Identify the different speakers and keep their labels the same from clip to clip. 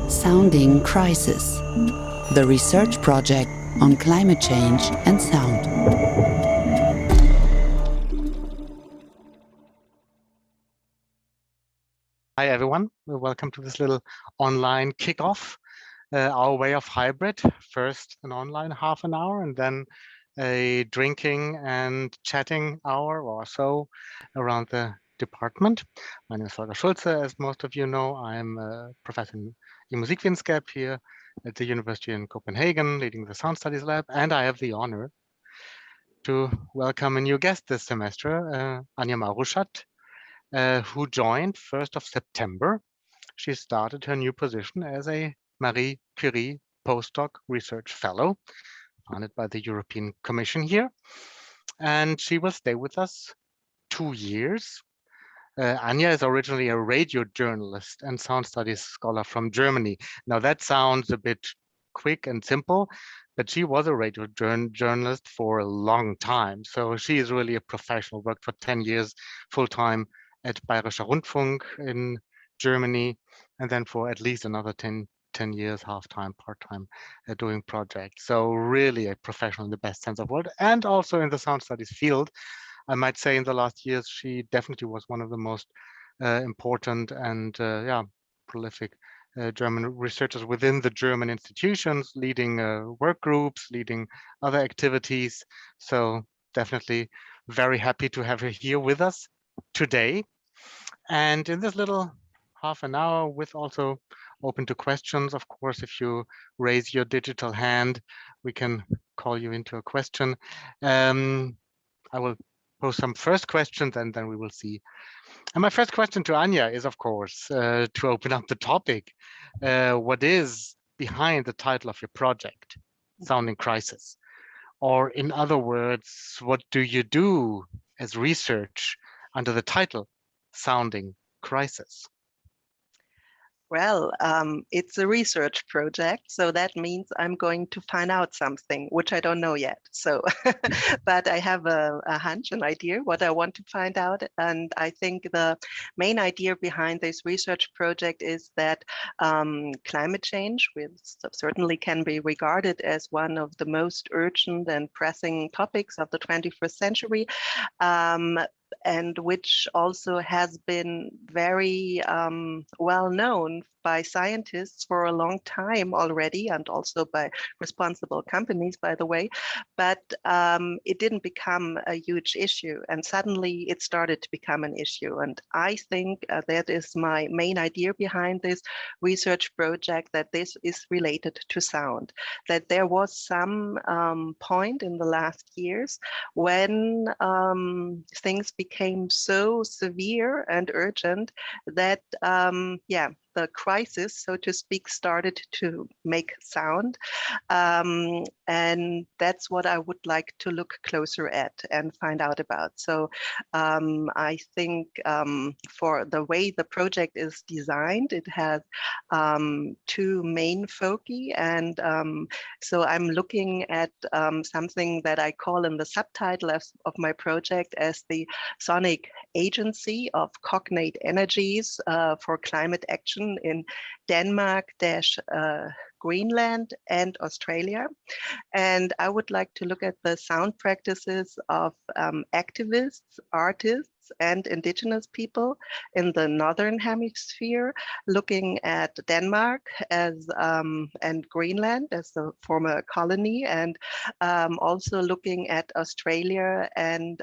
Speaker 1: Sounding Crisis, the research project on climate change and sound.
Speaker 2: Hi everyone, welcome to this little online kickoff, our way of hybrid. First an online half an hour and then a drinking and chatting hour or so around the department. My name is Holger Schulze, as most of you know. I'm a professor in Musikwissenschaft here at the University in Copenhagen, leading the Sound Studies Lab, and I have the honor to welcome a new guest this semester, Ania Mauruschat, who joined 1st of September. She started her new position as a Marie Curie postdoc research fellow, funded by the European Commission here. And she will stay with us 2 years. Ania is originally a radio journalist and sound studies scholar from Germany. Now that sounds a bit quick and simple, but she was a radio journalist for a long time. So she is really a professional, worked for 10 years full-time at Bayerischer Rundfunk in Germany, and then for at least another 10 years, half-time, part-time, doing projects. So really a professional in the best sense of the word, and also in the sound studies field. I might say in the last years, she definitely was one of the most important and prolific German researchers within the German institutions, leading work groups, leading other activities. So definitely very happy to have her here with us today. And in this little half an hour, with also open to questions, of course, if you raise your digital hand, we can call you into a question. I will pose some first questions and then we will see. And my first question to Ania is, of course, to open up the topic. What is behind the title of your project, Sounding Crisis? Or in other words, what do you do as research under the title Sounding Crisis?
Speaker 3: Well, it's a research project, so that means I'm going to find out something, which I don't know yet. So, but I have a hunch, an idea what I want to find out. And I think the main idea behind this research project is that climate change, which certainly can be regarded as one of the most urgent and pressing topics of the 21st century, and which also has been very well known by scientists for a long time already, and also by responsible companies, by the way, but it didn't become a huge issue, and suddenly it started to become an issue. And I think that is my main idea behind this research project, that this is related to sound, that there was some point in the last years when things became so severe and urgent that the crisis, so to speak, started to make sound. And that's what I would like to look closer at and find out about. So I think for the way the project is designed, it has two main foci. And so I'm looking at something that I call in the subtitle of my project as the sonic agency of Cognate Energies for climate action in Denmark, Greenland and Australia. And I would like to look at the sound practices of activists, artists, and indigenous people in the Northern Hemisphere, looking at Denmark as and Greenland as the former colony, and also looking at Australia and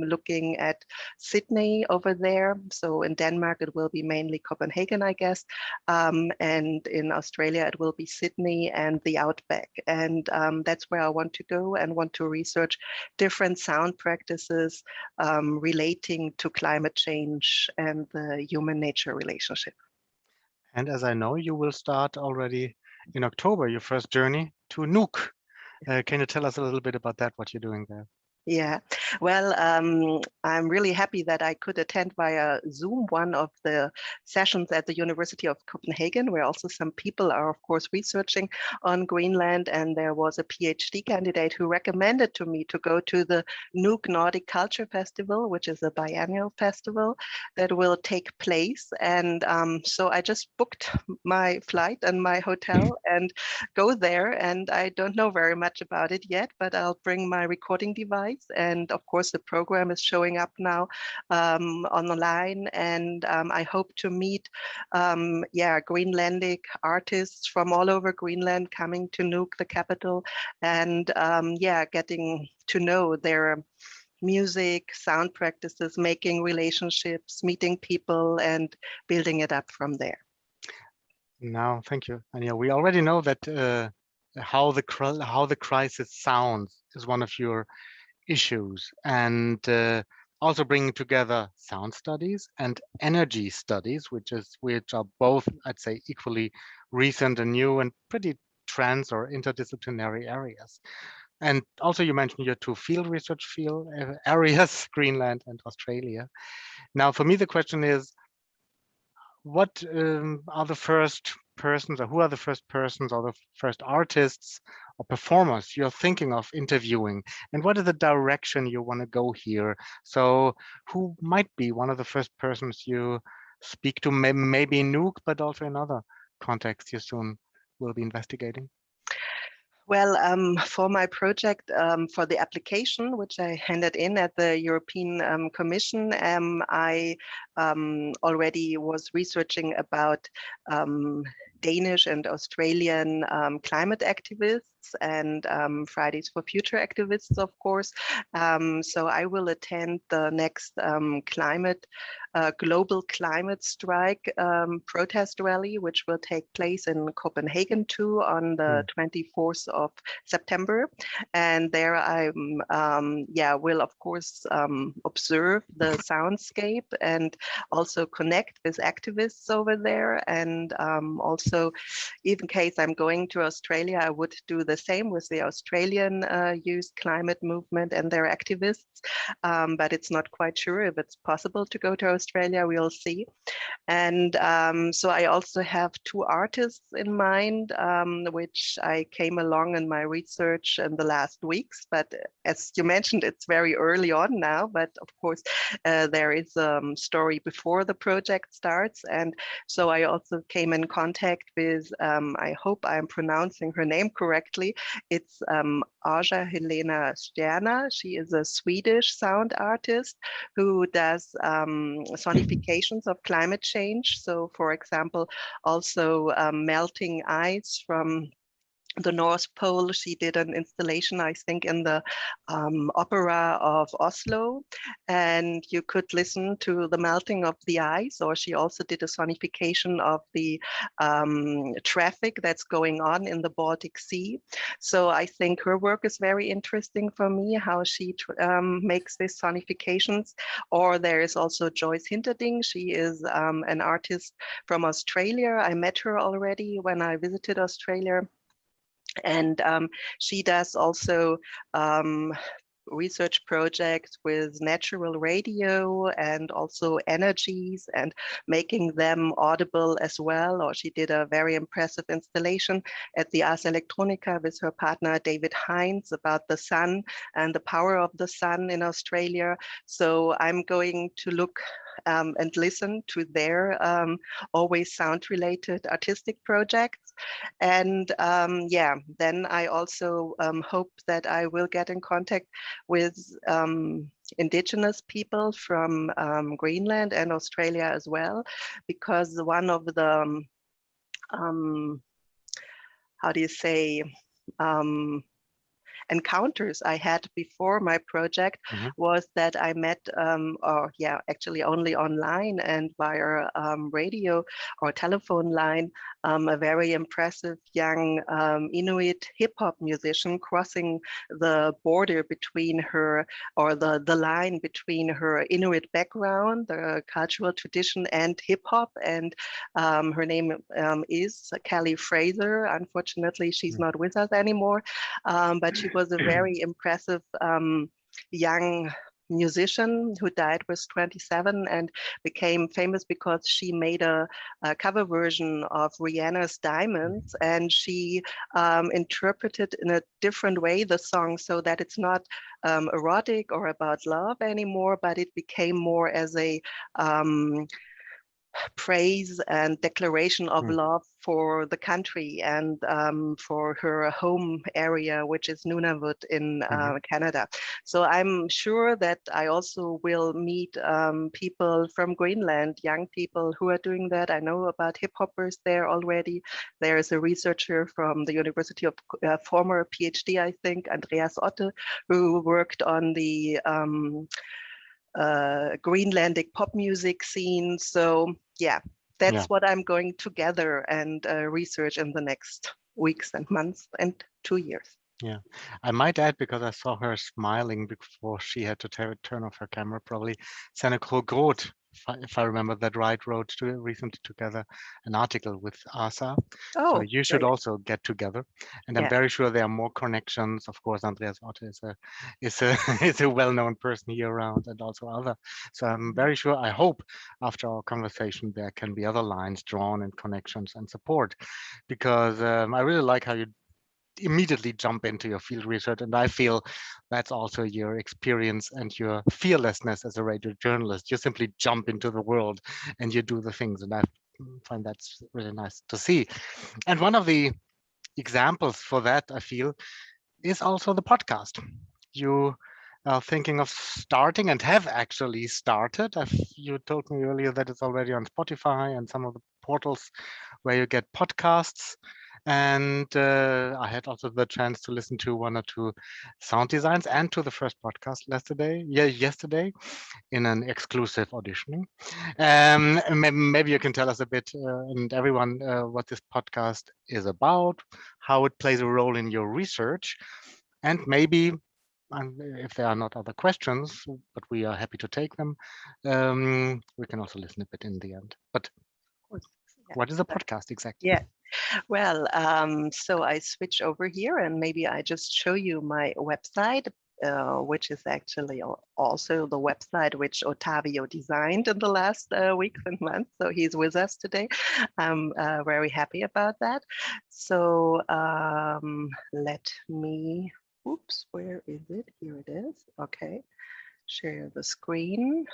Speaker 3: looking at Sydney over there. So in Denmark, it will be mainly Copenhagen, I guess, and in Australia, it will be Sydney and the outback. And that's where I want to go and want to research different sound practices relating to climate change and the human-nature relationship.
Speaker 2: And as I know, you will start already in October, your first journey to Nuuk. Can you tell us a little bit about that, what you're doing there?
Speaker 3: Yeah, well, I'm really happy that I could attend via Zoom one of the sessions at the University of Copenhagen, where also some people are, of course, researching on Greenland. And there was a PhD candidate who recommended to me to go to the Nuuk Nordic Culture Festival, which is a biennial festival that will take place. And so I just booked my flight and my hotel and go there. And I don't know very much about it yet, but I'll bring my recording device. And of course, the program is showing up now online. And I hope to meet, Greenlandic artists from all over Greenland coming to Nuuk, the capital, and getting to know their music, sound practices, making relationships, meeting people, and building it up from there.
Speaker 2: No, thank you, Ania. We already know that how the crisis sounds is one of your issues, and also bringing together sound studies and energy studies, which are both, I'd say, equally recent and new and pretty trans or interdisciplinary areas. And also you mentioned your two field research areas, Greenland and Australia. Now, for me, the question is, what are the first persons, or who are the first persons or the first artists or performers you're thinking of interviewing, and what is the direction you want to go here? So who might be one of the first persons you speak to, maybe in Nuuk, but also in other contexts you soon will be investigating?
Speaker 3: Well, for my project, for the application, which I handed in at the European Commission, I already was researching about Danish and Australian climate activists and Fridays for Future activists, of course. So I will attend the next global climate strike protest rally, which will take place in Copenhagen too on the 24th of September. And there I will, of course, observe the soundscape and also connect with activists over there. And also, in case I'm going to Australia, I would do the same with the Australian youth climate movement and their activists. But it's not quite sure if it's possible to go to Australia. We'll see. And so I also have two artists in mind, which I came along in my research in the last weeks. But as you mentioned, it's very early on now. But of course, there is a story before the project starts. And so I also came in contact with, I hope I'm pronouncing her name correctly. It's Aja Helena Stjärna. She is a Swedish sound artist who does sonifications of climate change. So, for example, also melting ice from the North Pole. She did an installation, I think, in the opera of Oslo, and you could listen to the melting of the ice. Or she also did a sonification of the traffic that's going on in the Baltic Sea. So I think her work is very interesting for me, how she makes these sonifications. Or there is also Joyce Hinterding. She is an artist from Australia. I met her already when I visited Australia. And she does also research projects with natural radio and also energies and making them audible as well. Or she did a very impressive installation at the Ars Electronica with her partner David Hines about the sun and the power of the sun in Australia. So I'm going to look and listen to their always sound related artistic projects. And then I also hope that I will get in contact with indigenous people from Greenland and Australia as well, because one of the, how do you say, encounters I had before my project was that I met, actually only online and via radio or telephone line, a very impressive young Inuit hip hop musician crossing the border between her, or the line between her Inuit background, the cultural tradition, and hip hop. And her name is Kelly Fraser. Unfortunately, she's not with us anymore, but she was a very impressive young musician who died was 27 and became famous because she made a cover version of Rihanna's Diamonds, and she interpreted in a different way the song so that it's not erotic or about love anymore, but it became more as a praise and declaration of love for the country and for her home area, which is Nunavut in Canada. So I'm sure that I also will meet people from Greenland, young people who are doing that. I know about hip hoppers there already. There is a researcher from the University of former PhD, I think, Andreas Otte, who worked on the Greenlandic pop music scene. So yeah, that's what I'm going to gather and research in the next weeks and months and 2 years.
Speaker 2: Yeah, I might add, because I saw her smiling before she had to turn off her camera, probably Seneca Groth, if I remember that right, wrote recently together an article with ASA.
Speaker 3: Oh,
Speaker 2: so you should also get together, and I'm very sure there are more connections. Of course, Andreas Otte is a is a well-known person here around, and also other. So I'm very sure. I hope after our conversation there can be other lines drawn and connections and support, because I really like how you immediately jump into your field research, and I feel that's also your experience and your fearlessness as a radio journalist. You simply jump into the world and you do the things, and I find that's really nice to see. And one of the examples for that, I feel, is also the podcast. You are thinking of starting and have actually started. You told me earlier that it's already on Spotify and some of the portals where you get podcasts. And I had also the chance to listen to 1 or 2 sound designs and to the first podcast yesterday in an exclusive auditioning. Maybe you can tell us a bit, and everyone, what this podcast is about, how it plays a role in your research, and maybe if there are not other questions, but we are happy to take them, we can also listen a bit in the end. But what is a podcast exactly?
Speaker 3: Yeah. Well, so I switch over here and maybe I just show you my website, which is actually also the website which Ottavio designed in the last weeks and months. So he's with us today. I'm very happy about that. So let me, oops, where is it? Here it is. Okay. Share the screen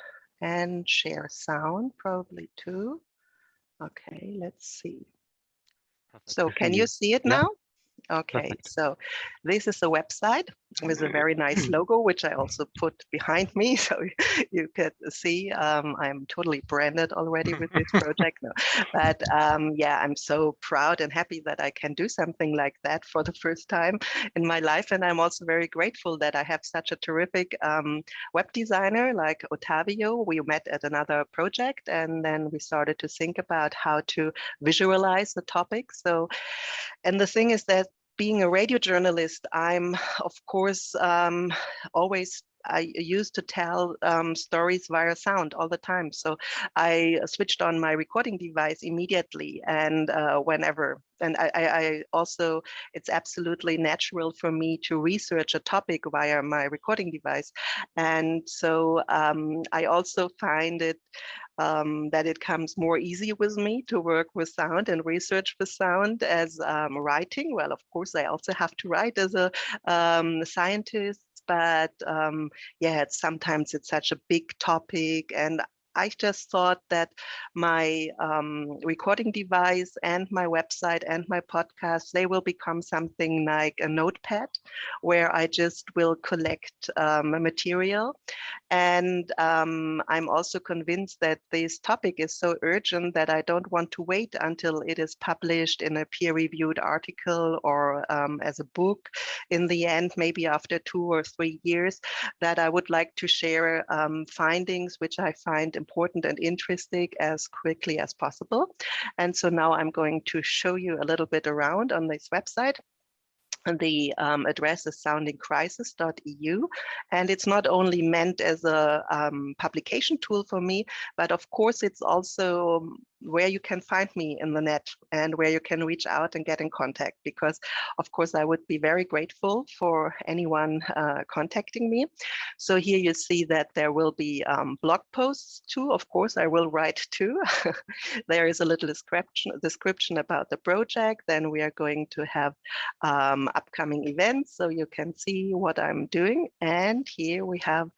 Speaker 3: and share sound probably too. Okay, let's see. Perfect. So can you see it now? Okay, perfect. So this is a website with a very nice logo, which I also put behind me, so you could see I'm totally branded already with this project. No. But yeah, I'm so proud and happy that I can do something like that for the first time in my life. And I'm also very grateful that I have such a terrific web designer like Ottavio. We met at another project, and then we started to think about how to visualize the topic. So, and the thing is that being a radio journalist, I'm, of course, I used to tell stories via sound all the time. So I switched on my recording device immediately and whenever. And I also, it's absolutely natural for me to research a topic via my recording device. And so I also find it that it comes more easy with me to work with sound and research with sound as writing. Well, of course, I also have to write as a scientist, but yeah, sometimes it's such a big topic, and I just thought that my recording device and my website and my podcast, they will become something like a notepad where I just will collect material. And I'm also convinced that this topic is so urgent that I don't want to wait until it is published in a peer-reviewed article or as a book. In the end, maybe after 2 or 3 years, that I would like to share findings which I find important and interesting as quickly as possible. And so now I'm going to show you a little bit around on this website. The address is soundingcrisis.eu, and it's not only meant as a publication tool for me, but of course it's also where you can find me in the net and where you can reach out and get in contact, because of course I would be very grateful for anyone contacting me. So here you see that there will be blog posts too. Of course I will write too. There is a little description about the project. Then we are going to have upcoming events so you can see what I'm doing. And here we have,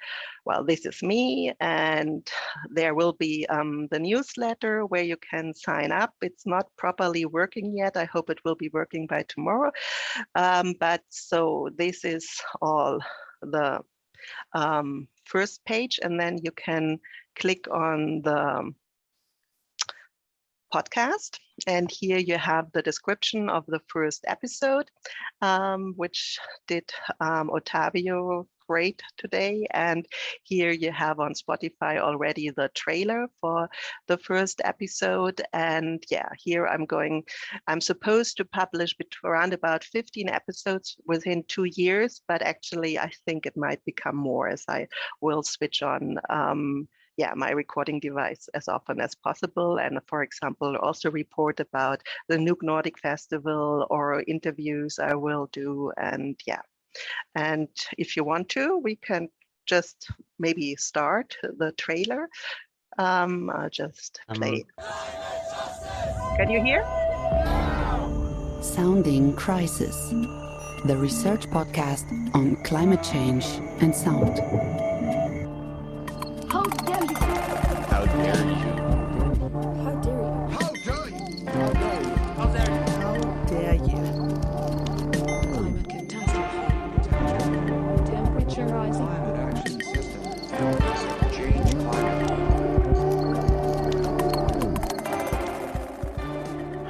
Speaker 3: well, this is me, and there will be the newsletter where you can sign up. It's not properly working yet. I hope it will be working by tomorrow. But so this is all the first page, and then you can click on the podcast, and here you have the description of the first episode, which did Ottavio great today. And here you have on Spotify already the trailer for the first episode. And yeah, here I'm supposed to publish around about 15 episodes within 2 years, but actually I think it might become more, as I will switch on my recording device as often as possible. And for example, also report about the Nuuk Nordic Festival or interviews I will do. And yeah, and if you want to, we can just maybe start the trailer. I'll just play it. Can you hear?
Speaker 1: Sounding Crisis, the research podcast on climate change and sound.
Speaker 4: How dare you?
Speaker 5: How dare you?
Speaker 4: How dare you?
Speaker 5: How dare you?
Speaker 4: How dare you? How dare you?
Speaker 3: How dare you?
Speaker 4: Climate catastrophe. Temperature rising.
Speaker 5: Climate action system. Change climate.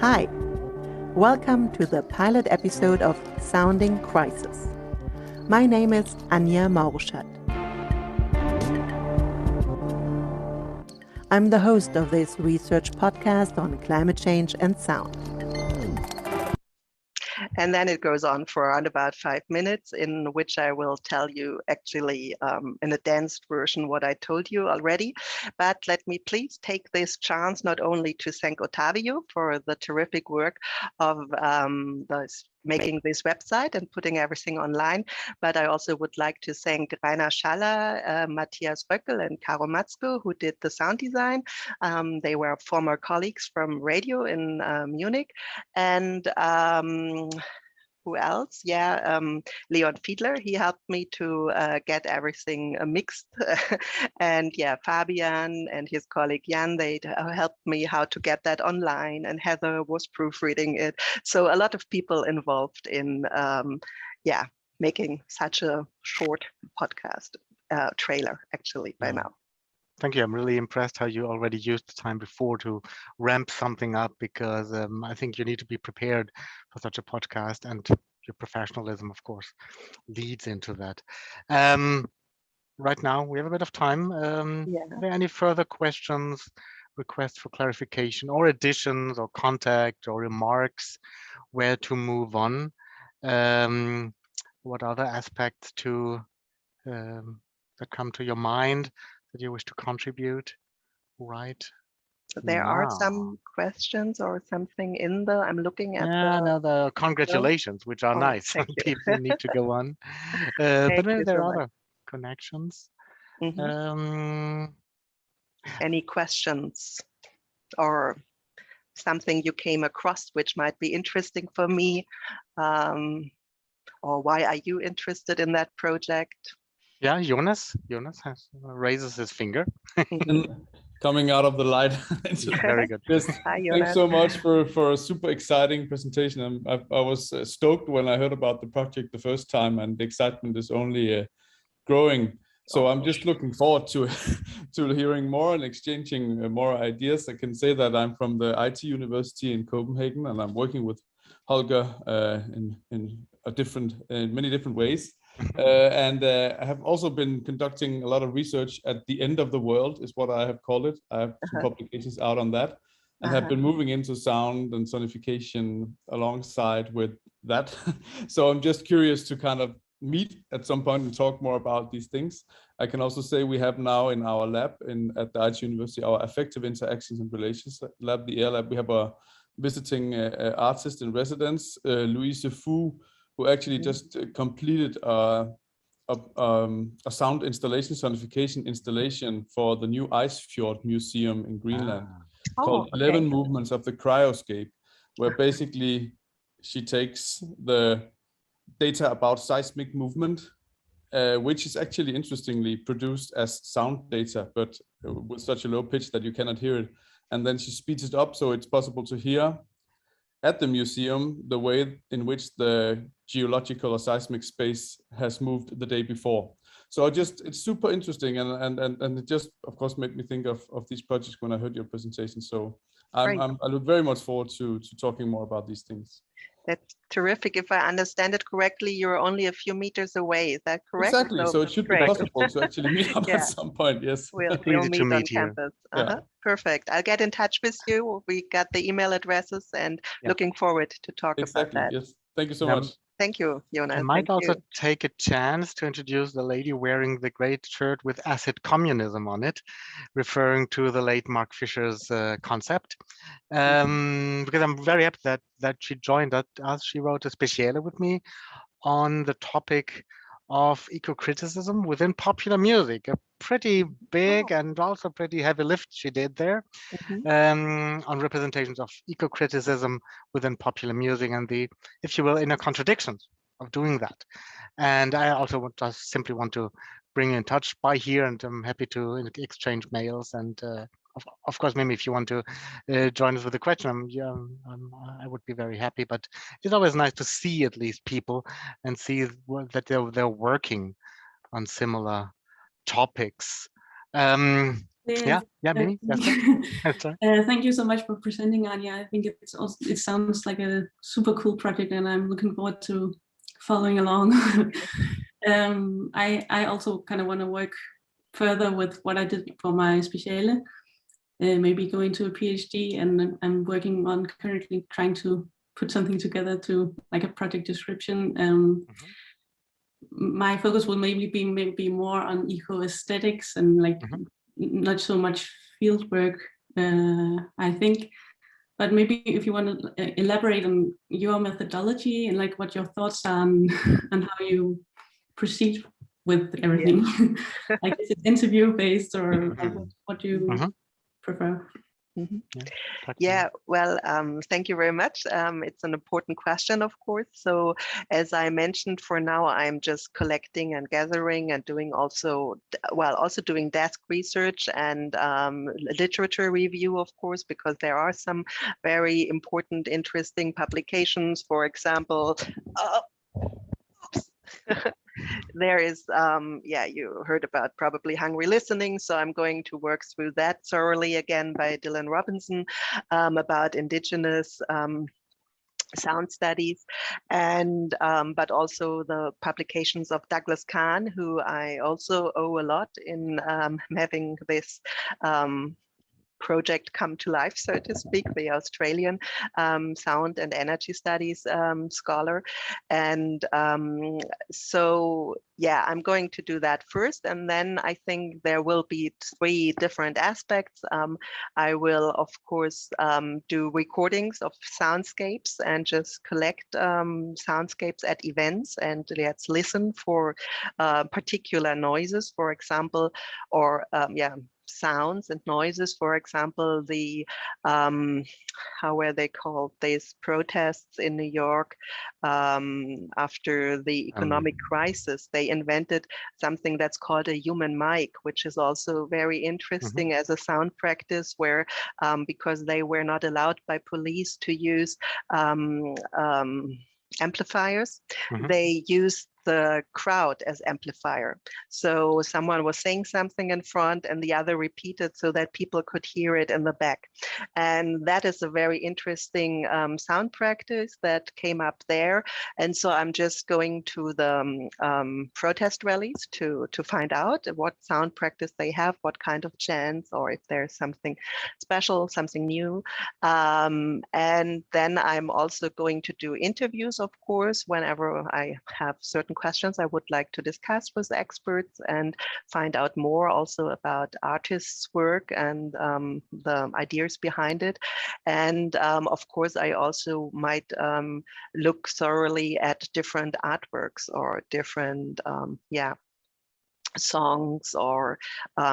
Speaker 6: Hi, welcome to the pilot episode of Sounding Crisis. My name is Ania Mauruschat. I'm the host of this research podcast on climate change and sound.
Speaker 3: And then it goes on for around about 5 minutes, in which I will tell you actually in a danced version what I told you already. But let me please take this chance not only to thank Ottavio for the terrific work of making this website and putting everything online, but I also would like to thank Rainer Schaller, Matthias Röckel, and Caro Matzko, who did the sound design. They were former colleagues from radio in Munich. And who else? Yeah, Leon Fiedler, he helped me to get everything mixed. And yeah, Fabian and his colleague Jan, they helped me how to get that online, and Heather was proofreading it. So a lot of people involved in making such a short podcast trailer actually by now.
Speaker 2: Thank you. I'm really impressed how you already used the time before to ramp something up, because I think you need to be prepared for such a podcast, and your professionalism, of course, leads into that. Right now, we have a bit of time. Are there any further questions, requests for clarification, or additions, or contact, or remarks, where to move on? What other aspects that come to your mind that you wish to contribute right
Speaker 3: So there are
Speaker 2: now?
Speaker 3: some questions or something in the, I'm looking at
Speaker 2: the congratulations, which are
Speaker 3: Oh,
Speaker 2: nice.
Speaker 3: thank you.
Speaker 2: People need to go on.
Speaker 3: Thank
Speaker 2: But maybe
Speaker 3: you
Speaker 2: there
Speaker 3: so
Speaker 2: are
Speaker 3: much.
Speaker 2: other connections.
Speaker 3: Mhm. Any questions or something you came across which might be interesting for me? Or why are you interested in that project?
Speaker 2: Yeah, Jonas raises his finger.
Speaker 3: Mhm.
Speaker 7: Coming out of the light.
Speaker 2: Very good.
Speaker 7: Yes,
Speaker 3: Hi,
Speaker 7: thanks
Speaker 3: Jonas.
Speaker 7: so much for a super exciting presentation. I was stoked when I heard about the project the first time, and the excitement is only growing. So I'm just looking forward to to hearing more and exchanging more ideas. I can say that I'm from the IT University in Copenhagen, and I'm working with Holger in many different ways. And I have also been conducting a lot of research at the end of the world, is what I have called it. I have some publications out on that, and have been moving into sound and sonification alongside with that. So I'm just curious to kind of meet at some point and talk more about these things. I can also say we have now in our lab at the IT University, our Affective Interactions and Relations lab, the AIR lab, we have a visiting artist in residence, Louise Fu, who actually just completed a sound installation certification installation for the new Ice Fjord Museum in Greenland, called 11 Movements of the Cryoscape, where basically she takes the data about seismic movement, which is actually interestingly produced as sound data, but with such a low pitch that you cannot hear it. And then she speeds it up so it's possible to hear at the museum the way in which the geological or seismic space has moved the day before. So it's super interesting, and it just of course made me think of these projects when I heard your presentation. So I look very much forward to talking more about these things.
Speaker 3: That's terrific. If I understand it correctly, you're only a few meters away. Is that correct?
Speaker 7: Exactly. So it should be possible to actually meet up at some point. Yes.
Speaker 3: We'll
Speaker 2: Easy to
Speaker 3: meet on
Speaker 2: meet here.
Speaker 3: campus. Perfect. I'll get in touch with you. We got the email addresses, and looking forward to talk about that.
Speaker 7: Yes. Thank you so much.
Speaker 3: Thank you, Jonas.
Speaker 2: I might also take a chance to introduce the lady wearing the great shirt with acid communism on it, referring to the late Mark Fisher's concept. Because I'm very happy that she joined us. She wrote a speciale with me on the topic of eco-criticism within popular music. A pretty big and also pretty heavy lift she did there on representations of eco-criticism within popular music and the, if you will, inner contradictions of doing that. And I also just simply want to bring you in touch by here, and I'm happy to exchange mails. And of course, maybe if you want to join us with a question, I would be very happy. But it's always nice to see at least people and see that they're working on similar topics. Mimi.
Speaker 8: Thank you so much for presenting, Ania. I think it sounds like a super cool project, and I'm looking forward to following along. I also kind of want to work further with what I did for my speciale, maybe go into a PhD, and I'm working on currently trying to put something together to like a project description. My focus will maybe more on eco-aesthetics and like not so much field work, I think. But maybe if you want to elaborate on your methodology and like what your thoughts are on how you proceed with everything. Like, is it interview based, or like, what do you prefer?
Speaker 3: Well, thank you very much. It's an important question, of course. So as I mentioned, for now, I'm just collecting and gathering and doing also doing desk research and literature review, of course, because there are some very important, interesting publications. For example, there is, you heard about probably Hungry Listening, so I'm going to work through that thoroughly again by Dylan Robinson about indigenous sound studies, and but also the publications of Douglas Kahn, who I also owe a lot in having this project come to life, so to speak, the Australian sound and energy studies scholar. And so, yeah, I'm going to do that first. And then I think there will be 3 different aspects. I will, of course, do recordings of soundscapes and just collect soundscapes at events, and let's listen for particular noises, for example, or sounds and noises. For example, the how were they called, these protests in New York after the economic crisis? They invented something that's called a human mic, which is also very interesting as a sound practice, where because they were not allowed by police to use amplifiers, they used the crowd as amplifier. So someone was saying something in front and the other repeated so that people could hear it in the back. And that is a very interesting sound practice that came up there. And so I'm just going to the protest rallies to find out what sound practice they have, what kind of chants, or if there's something special, something new. And then I'm also going to do interviews, of course, whenever I have certain questions I would like to discuss with the experts and find out more also about artists' work and the ideas behind it. And of course, I also might look thoroughly at different artworks or different, songs or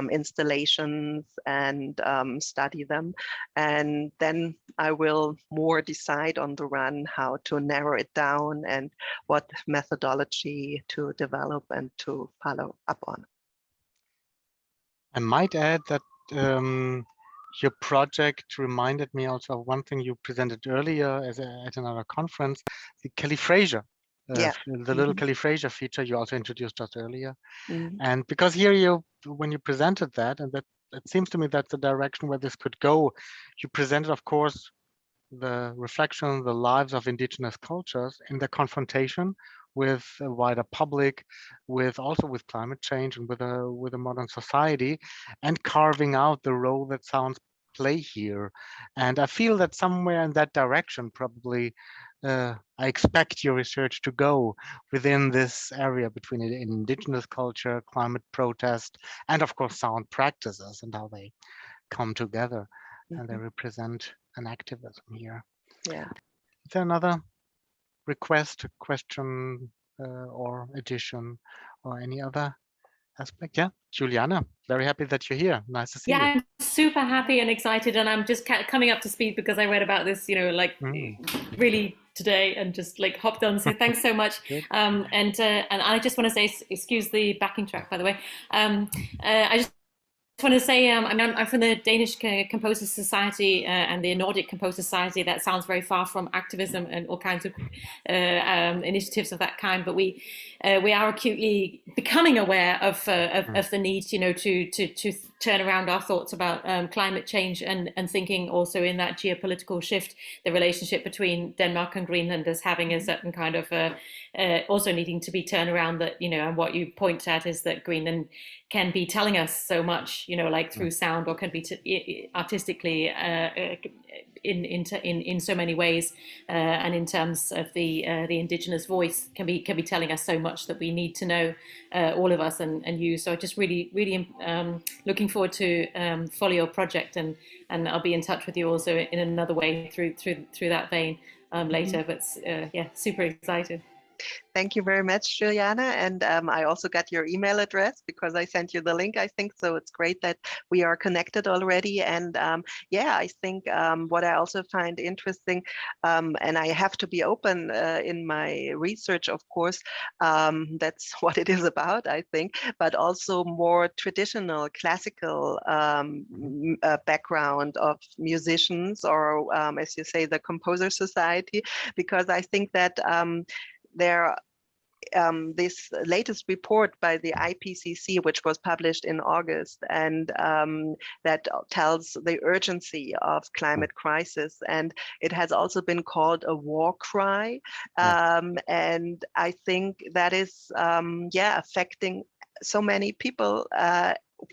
Speaker 3: installations and study them. And then I will more decide on the run how to narrow it down and what methodology to develop and to follow up on.
Speaker 2: I might add that your project reminded me also of one thing you presented earlier at another conference, the califragia. The little califragia feature you also introduced just earlier. And because here when you presented that, and that it seems to me that's the direction where this could go, you presented, of course, the reflection, the lives of indigenous cultures in the confrontation with a wider public, also with climate change and with a modern society, and carving out the role that sounds play here. And I feel that somewhere in that direction, probably, I expect your research to go within this area between indigenous culture, climate protest, and of course sound practices and how they come together and they represent an activism here.
Speaker 3: Yeah.
Speaker 2: Is there another request, question, or addition, or any other aspect? Yeah, Juliana, very happy that you're here. Nice to see you.
Speaker 9: Yeah, I'm super happy and excited, and I'm just coming up to speed because I read about this, really today and just like hopped on. So thanks so much. And I just want to say, excuse the backing track, by the way. I just want to say, I'm from the Danish Composer Society and the Nordic Composer Society. That sounds very far from activism and all kinds of initiatives of that kind, but we are acutely becoming aware of the need, to turn around our thoughts about climate change and thinking also in that geopolitical shift, the relationship between Denmark and Greenland as having a certain kind of also needing to be turned around. That and what you point at is that Greenland can be telling us so much, like through sound, or can be artistically in so many ways, and in terms of the indigenous voice can be telling us so much that we need to know, all of us, and you. So I just really looking forward to follow your project, and I'll be in touch with you also in another way through that vein later. But super excited.
Speaker 3: Thank you very much, Juliana. And I also got your email address because I sent you the link, I think. So it's great that we are connected already. And I think what I also find interesting, and I have to be open in my research, of course, that's what it is about, I think, but also more traditional classical background of musicians, or as you say, the Composer Society, because I think that this latest report by the IPCC, which was published in August, and that tells the urgency of climate crisis, and it has also been called a war cry, and I think that is affecting so many people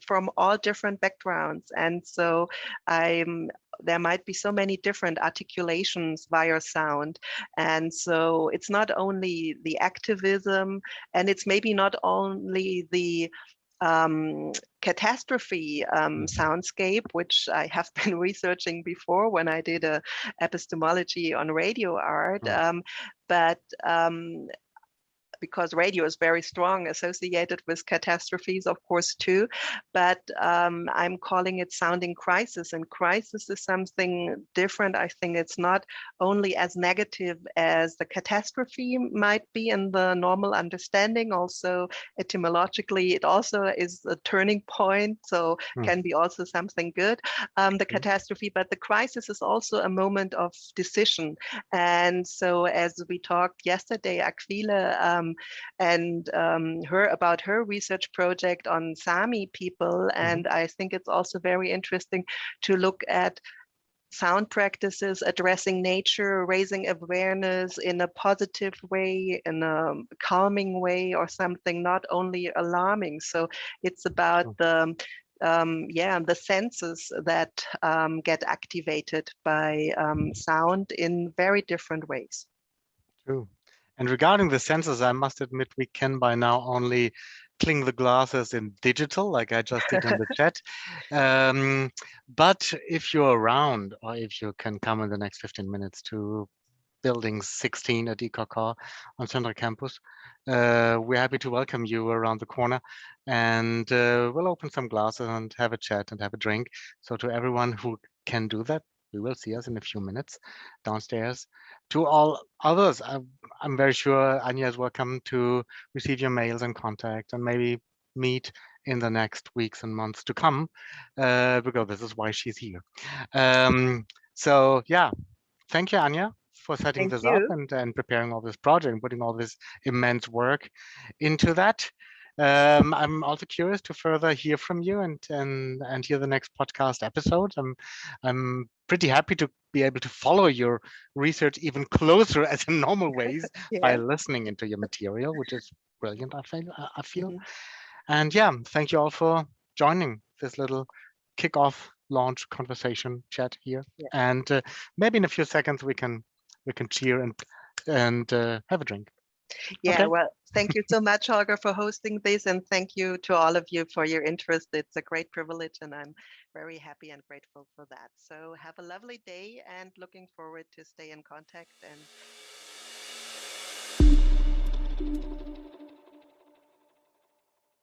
Speaker 3: from all different backgrounds, and so there might be so many different articulations via sound. And so it's not only the activism, and it's maybe not only the catastrophe soundscape, which I have been researching before when I did a epistemology on radio art, but because radio is very strong associated with catastrophes, of course, too. But I'm calling it sounding crisis, and crisis is something different. I think it's not only as negative as the catastrophe might be in the normal understanding. Also, etymologically, it also is a turning point, so can be also something good, the catastrophe. But the crisis is also a moment of decision. And so as we talked yesterday, Aquila, and about her research project on Sami people. And I think it's also very interesting to look at sound practices addressing nature, raising awareness in a positive way, in a calming way, or something not only alarming. So it's about the senses that get activated by sound in very different ways.
Speaker 2: True. And regarding the sensors, I must admit we can by now only cling the glasses in digital, like I just did in the chat. But if you're around, or if you can come in the next 15 minutes to Building 16 at ECOCOR on Central Campus, we're happy to welcome you around the corner, and we'll open some glasses and have a chat and have a drink. So to everyone who can do that, we will see us in a few minutes downstairs. To all others, I'm very sure Ania is welcome to receive your mails and contact and maybe meet in the next weeks and months to come, because this is why she's here. So yeah, thank you, Ania, for setting
Speaker 3: Thank
Speaker 2: this up
Speaker 3: you.
Speaker 2: and preparing all this project and putting all this immense work into that. I'm also curious to further hear from you and hear the next podcast episode. I'm pretty happy to be able to follow your research even closer as in normal ways by
Speaker 3: Yeah.
Speaker 2: listening into your material, which is brilliant, I feel.
Speaker 3: Mhm.
Speaker 2: And yeah, thank you all for joining this little kickoff launch conversation chat here.
Speaker 3: Yeah.
Speaker 2: And maybe in a few seconds we can cheer and have a drink.
Speaker 3: Yeah,
Speaker 2: Okay.
Speaker 3: well, thank you so much, Holger, for hosting this, and thank you to all of you for your interest. It's a great privilege, and I'm very happy and grateful for that. So have a lovely day, and looking forward to stay in contact. And